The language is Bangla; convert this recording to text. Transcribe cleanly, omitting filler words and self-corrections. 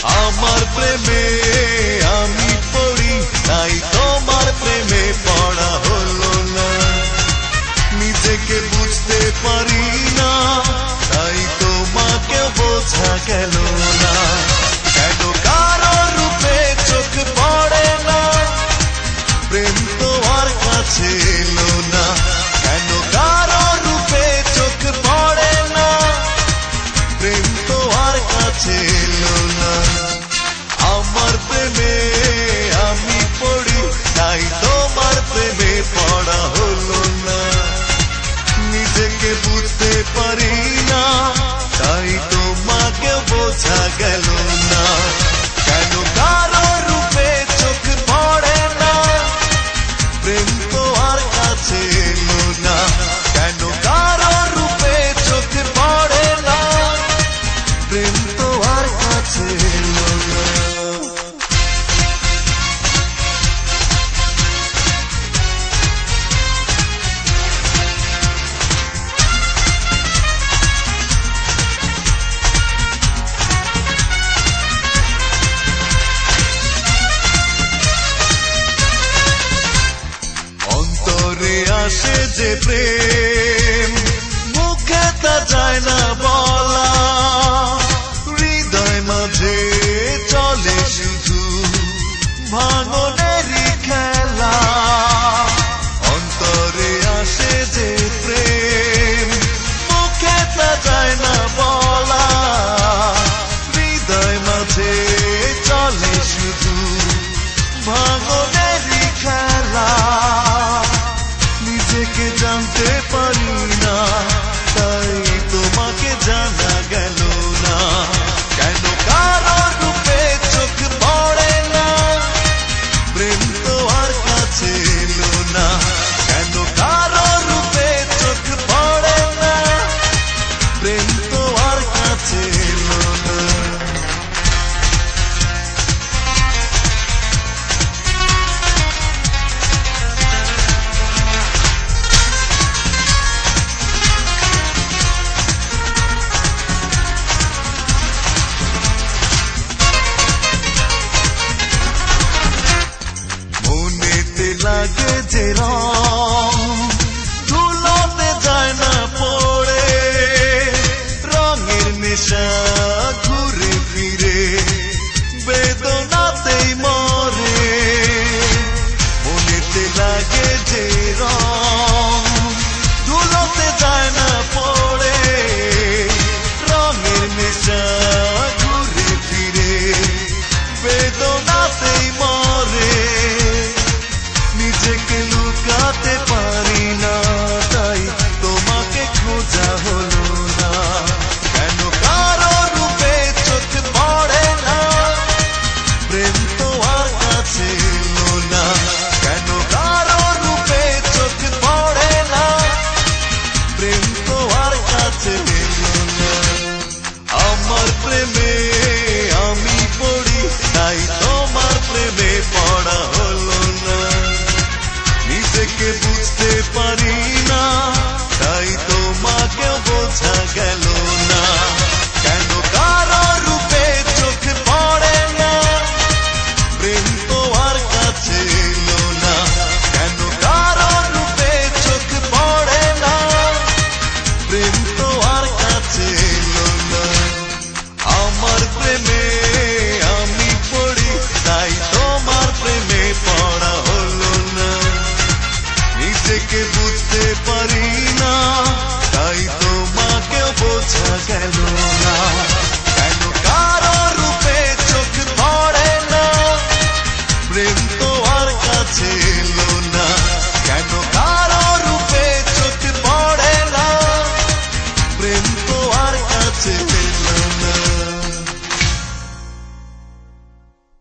আমার প্রেমে আমি পড়ি, তাই তোমার প্রেমে পড়া হলো না। নিজেকে বুঝতে পারি না, তাই তোমাকে বোঝা গেল না। কেন কারো রূপে চোখ পড়ে না, প্রেম তো আর কাছে এলো না। কেন কারো রূপে চোখ পড়ে না, প্রেম তো আর কাছে এলো না। আমার প্রেমে আমি পড়ি, তাই তোমার প্রেমে পড়া হলো না। নিজেকে বুঝতে পারি না, তাই তোমাকে বোঝা গেল না। কেন কারো রূপে চোখ পড়ে না, প্রেম তো আর কাছে এলো না। কেন কারো রূপে চোখ পড়ে না, প্রেম তো আর কাছে এলো না। অন্তরে আসে যে প্রেম, মুখে তা যায় না বলা। হৃদয় মাঝে চলে শুধু ভাঙনেরই খেলা। অন্তরে আসে যে প্রেম, মুখে তা যায় না বলা। হৃদয় মাঝে চলে শুধু ভাঙনেরই খেলা। নিজেকে জানতে পারি না, তাই তোমাকে জানা গেল না। কেন কারো রূপে চোখ পড়ে না, প্রেম তো আর কাছে এলো না। কেন কারো রূপে চোখ পড়ে না, প্রেম তো আর কাছে এলো না। লাগে যে রং, ধুলোতে যায় না পড়ে। রঙের নেশা ঘুরে ফিরে বেদনাতেই মরে। মনেতে লাগে যে রং, ধুলোতে যায় না পড়ে। রঙের নেশা ঘুরে ফিরে বেদনাতেই মরে। নিজেকে লুকাতে পারি না, তাই তোমাকে খোঁজা হলো না। কেন কারো রূপে চোখ পড়ে না, প্রেম তো আর কাছে এলো না। কেন কারো রূপে চোখ পড়ে না, প্রেম তো আর কাছে এলো না। আমার প্রেমে আমি পড়ি, তাই তোমার প্রেমে পড়া হলো না। নিজেকে বুঝতে পারি না, তাই তোমাকে বোঝা গেল না। কেন কারো রূপে চোখ পড়ে না, প্রেম তো আর কাছে এলো না। কেন কারো রূপে চোখ পড়ে না, প্রেম তো আর কাছে এলো না। আমার প্রেমে আমি পড়ি, তাই তোমার প্রেমে পড়া হলো না। নিজেকে